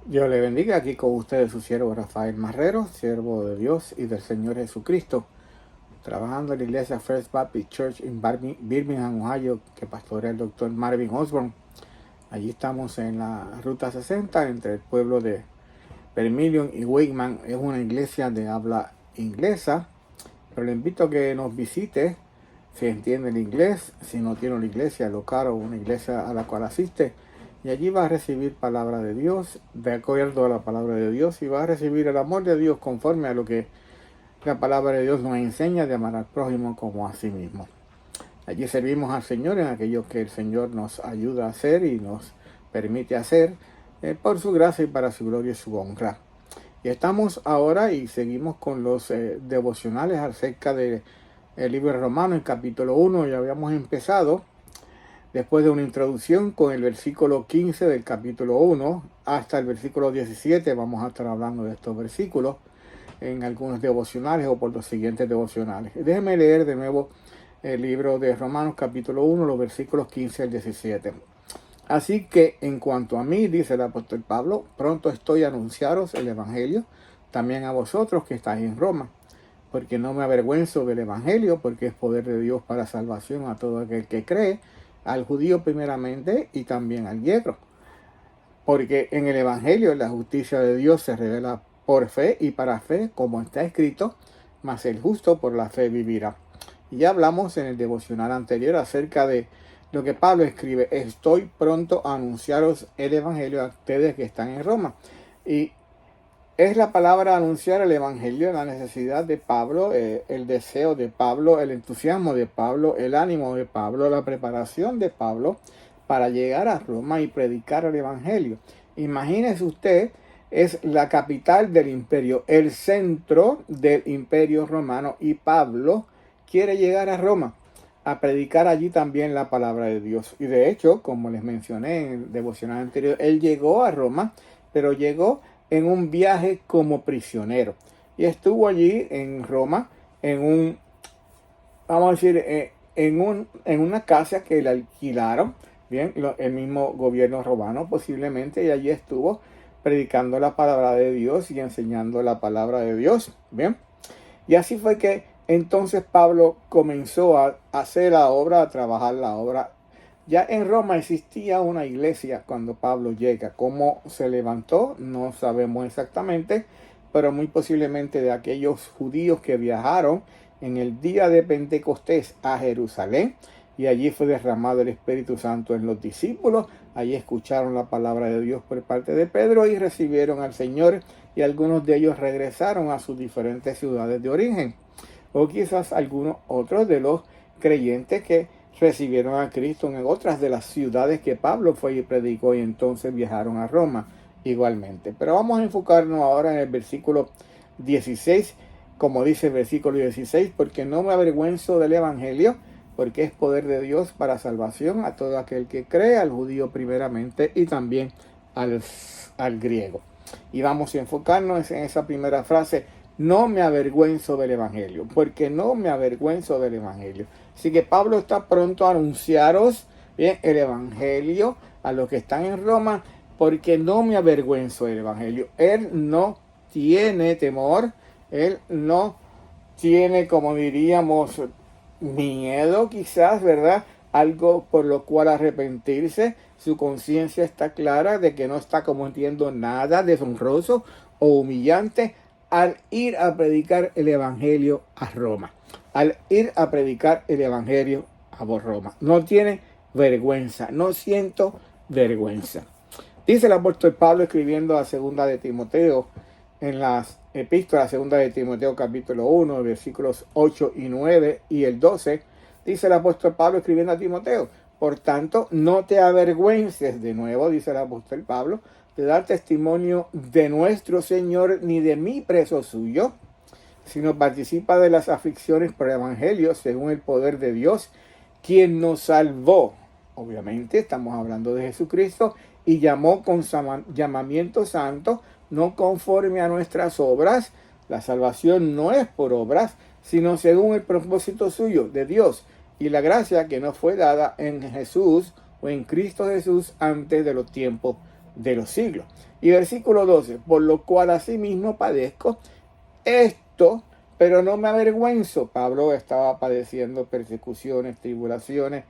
Dios le bendiga, aquí con ustedes su siervo Rafael Marrero, siervo de Dios y del Señor Jesucristo, trabajando en la iglesia First Baptist Church en Birmingham, Ohio, que pastorea el doctor Marvin Osborne. Allí estamos en la Ruta 60, entre el pueblo de Vermilion y Wakeman. Es una iglesia de habla inglesa, pero le invito a que nos visite si entiende el inglés, si no tiene una iglesia local o una iglesia a la cual asiste. Y allí va a recibir palabra de Dios, de acuerdo a la palabra de Dios, y va a recibir el amor de Dios conforme a lo que la palabra de Dios nos enseña de amar al prójimo como a sí mismo. Allí servimos al Señor en aquello que el Señor nos ayuda a hacer y nos permite hacer por su gracia y para su gloria y su honra. Y estamos ahora y seguimos con los devocionales acerca del libro de Romanos, en capítulo 1. Ya habíamos empezado después de una introducción con el versículo 15 del capítulo 1 hasta el versículo 17. Vamos a estar hablando de estos versículos en algunos devocionales o por los siguientes devocionales. Déjenme leer de nuevo el libro de Romanos capítulo 1, los versículos 15 al 17. Así que en cuanto a mí, dice el apóstol Pablo, pronto estoy a anunciaros el evangelio, también a vosotros que estáis en Roma, porque no me avergüenzo del evangelio, porque es poder de Dios para salvación a todo aquel que cree, al judío primeramente y también al griego. Porque en el evangelio la justicia de Dios se revela por fe y para fe, como está escrito, mas el justo por la fe vivirá. Y ya hablamos en el devocional anterior acerca de lo que Pablo escribe: estoy pronto a anunciaros el evangelio a ustedes que están en Roma. Y es la palabra anunciar el evangelio, la necesidad de Pablo, el deseo de Pablo, el entusiasmo de Pablo, el ánimo de Pablo, la preparación de Pablo para llegar a Roma y predicar el evangelio. Imagínese usted, es la capital del imperio, el centro del imperio romano, y Pablo quiere llegar a Roma a predicar allí también la palabra de Dios. Y de hecho, como les mencioné en el devocional anterior, él llegó a Roma, pero llegó en un viaje como prisionero. Y estuvo allí en Roma, vamos a decir, en una casa que le alquilaron, bien, el mismo gobierno romano posiblemente, y allí estuvo predicando la palabra de Dios y enseñando la palabra de Dios, bien. Y así fue que entonces Pablo comenzó a hacer la obra, a trabajar la obra. Ya en Roma existía una iglesia cuando Pablo llega. ¿Cómo se levantó? No sabemos exactamente, pero muy posiblemente de aquellos judíos que viajaron en el día de Pentecostés a Jerusalén, y allí fue derramado el Espíritu Santo en los discípulos. Allí escucharon la palabra de Dios por parte de Pedro y recibieron al Señor, y algunos de ellos regresaron a sus diferentes ciudades de origen. O quizás algunos otros de los creyentes que recibieron a Cristo en otras de las ciudades que Pablo fue y predicó, y entonces viajaron a Roma igualmente. Pero vamos a enfocarnos ahora en el versículo 16, como dice el versículo 16, porque no me avergüenzo del evangelio, porque es poder de Dios para salvación a todo aquel que cree, al judío primeramente y también al griego. Y vamos a enfocarnos en esa primera frase: no me avergüenzo del evangelio, porque no me avergüenzo del evangelio. Así que Pablo está pronto a anunciaros bien el evangelio a los que están en Roma, porque no me avergüenzo del evangelio. Él no tiene temor, él no tiene, como diríamos, miedo quizás, ¿verdad? Algo por lo cual arrepentirse. Su conciencia está clara de que no está cometiendo nada deshonroso o humillante al ir a predicar el evangelio a Roma. Al ir a predicar el evangelio a Roma. No tiene vergüenza. No siento vergüenza. Dice el apóstol Pablo escribiendo a segunda de Timoteo, en las epístolas, segunda de Timoteo capítulo 1, versículos 8 y 9 y el 12, dice el apóstol Pablo escribiendo a Timoteo: por tanto, no te avergüences, de nuevo dice el apóstol Pablo, de dar testimonio de nuestro Señor, ni de mí preso suyo, sino participa de las aflicciones por el evangelio según el poder de Dios, quien nos salvó. Obviamente estamos hablando de Jesucristo, y llamó con llamamiento santo, no conforme a nuestras obras. La salvación no es por obras, sino según el propósito suyo, de Dios, y la gracia que nos fue dada en Jesús o en Cristo Jesús antes de los tiempos de los siglos. Y versículo 12, por lo cual asimismo padezco esto, pero no me avergüenzo. Pablo estaba padeciendo persecuciones, tribulaciones,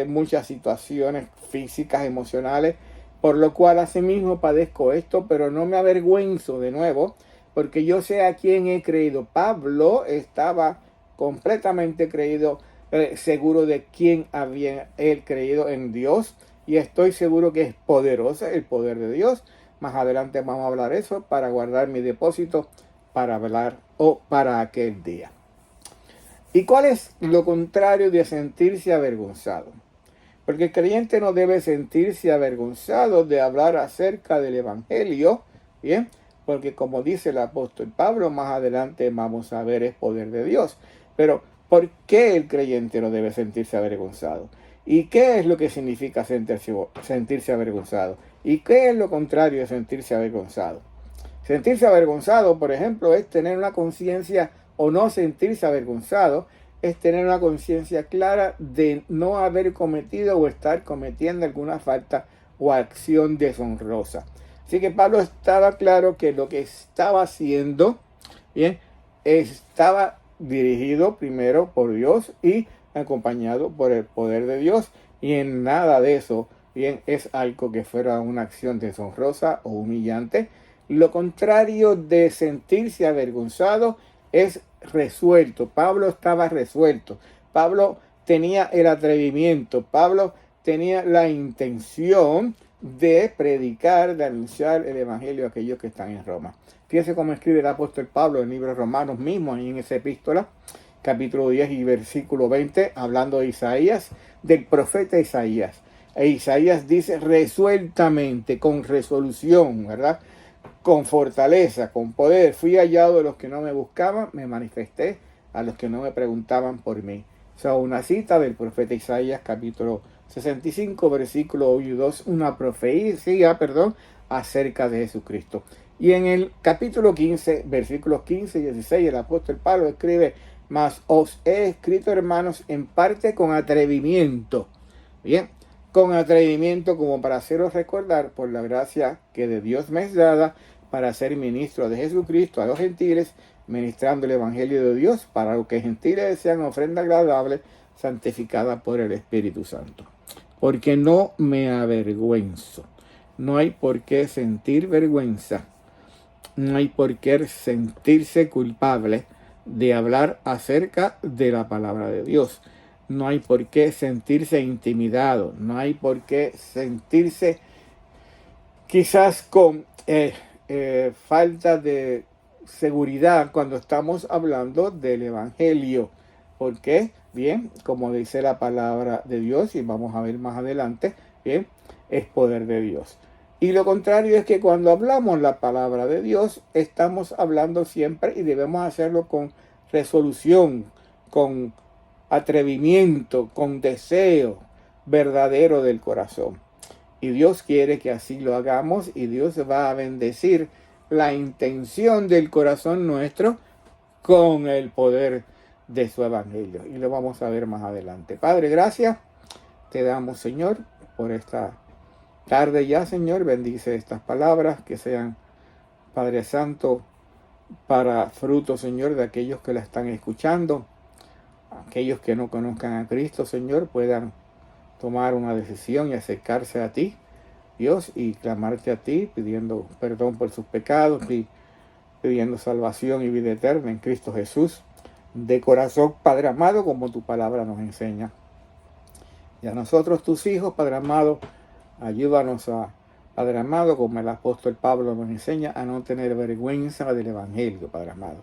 muchas situaciones físicas, emocionales, por lo cual asimismo padezco esto, pero no me avergüenzo, de nuevo, porque yo sé a quién he creído. Pablo estaba completamente creído, seguro de quién había él creído, en Dios, y estoy seguro que es poderoso el poder de Dios. Más adelante vamos a hablar eso para guardar mi depósito para hablar o para aquel día. ¿Y cuál es lo contrario de sentirse avergonzado? Porque el creyente no debe sentirse avergonzado de hablar acerca del Evangelio, ¿bien? Porque como dice el apóstol Pablo, más adelante vamos a ver, es poder de Dios. Pero, ¿por qué el creyente no debe sentirse avergonzado? ¿Y qué es lo que significa sentirse avergonzado? ¿Y qué es lo contrario de sentirse avergonzado? Sentirse avergonzado, por ejemplo, es tener una conciencia, o no sentirse avergonzado, es tener una conciencia clara de no haber cometido o estar cometiendo alguna falta o acción deshonrosa. Así que Pablo estaba claro que lo que estaba haciendo, bien, estaba dirigido primero por Dios y acompañado por el poder de Dios, y en nada de eso, bien, es algo que fuera una acción deshonrosa o humillante. Lo contrario de sentirse avergonzado es resuelto. Pablo estaba resuelto. Pablo tenía el atrevimiento. Pablo tenía la intención de predicar, de anunciar el evangelio a aquellos que están en Roma. Fíjense cómo escribe el apóstol Pablo en el libro de Romanos mismo, en esa epístola, capítulo 10 y versículo 20, hablando de Isaías, del profeta Isaías. E Isaías dice resueltamente, con resolución, ¿verdad? Con fortaleza, con poder, fui hallado de los que no me buscaban, me manifesté a los que no me preguntaban por mí. O sea, una cita del profeta Isaías, capítulo 65, versículo 1 y 2, una profecía, acerca de Jesucristo. Y en el capítulo 15, versículos 15 y 16, el apóstol Pablo escribe, mas os he escrito, hermanos, en parte con atrevimiento. Bien, con atrevimiento, como para haceros recordar, por la gracia que de Dios me es dada, para ser ministro de Jesucristo a los gentiles, ministrando el evangelio de Dios, para que gentiles sean ofrenda agradable, santificada por el Espíritu Santo. Porque no me avergüenzo. No hay por qué sentir vergüenza. No hay por qué sentirse culpable de hablar acerca de la palabra de Dios. No hay por qué sentirse intimidado. No hay por qué sentirse quizás con falta de seguridad cuando estamos hablando del evangelio. ¿Por qué? Bien, como dice la palabra de Dios, y vamos a ver más adelante, bien, es poder de Dios. Y lo contrario es que cuando hablamos la palabra de Dios, estamos hablando siempre, y debemos hacerlo con resolución, con atrevimiento, con deseo verdadero del corazón. Y Dios quiere que así lo hagamos, y Dios va a bendecir la intención del corazón nuestro con el poder de su evangelio. Y lo vamos a ver más adelante. Padre, gracias te damos, Señor, por esta tarde ya, Señor. Bendice estas palabras, que sean, Padre Santo, para fruto, Señor, de aquellos que la están escuchando. Aquellos que no conozcan a Cristo, Señor, puedan tomar una decisión y acercarse a ti, Dios, y clamarte a ti, pidiendo perdón por sus pecados y pidiendo salvación y vida eterna en Cristo Jesús, de corazón, Padre amado, como tu palabra nos enseña. Y a nosotros, tus hijos, Padre amado, ayúdanos a, Padre amado, como el apóstol Pablo nos enseña, a no tener vergüenza del evangelio, Padre amado.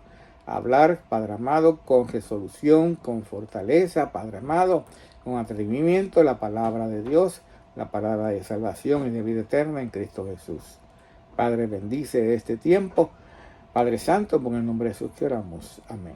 A hablar, Padre amado, con resolución, con fortaleza, Padre amado, con atrevimiento, la palabra de Dios, la palabra de salvación y de vida eterna en Cristo Jesús. Padre, bendice este tiempo. Padre Santo, por el nombre de Jesús que oramos. Amén.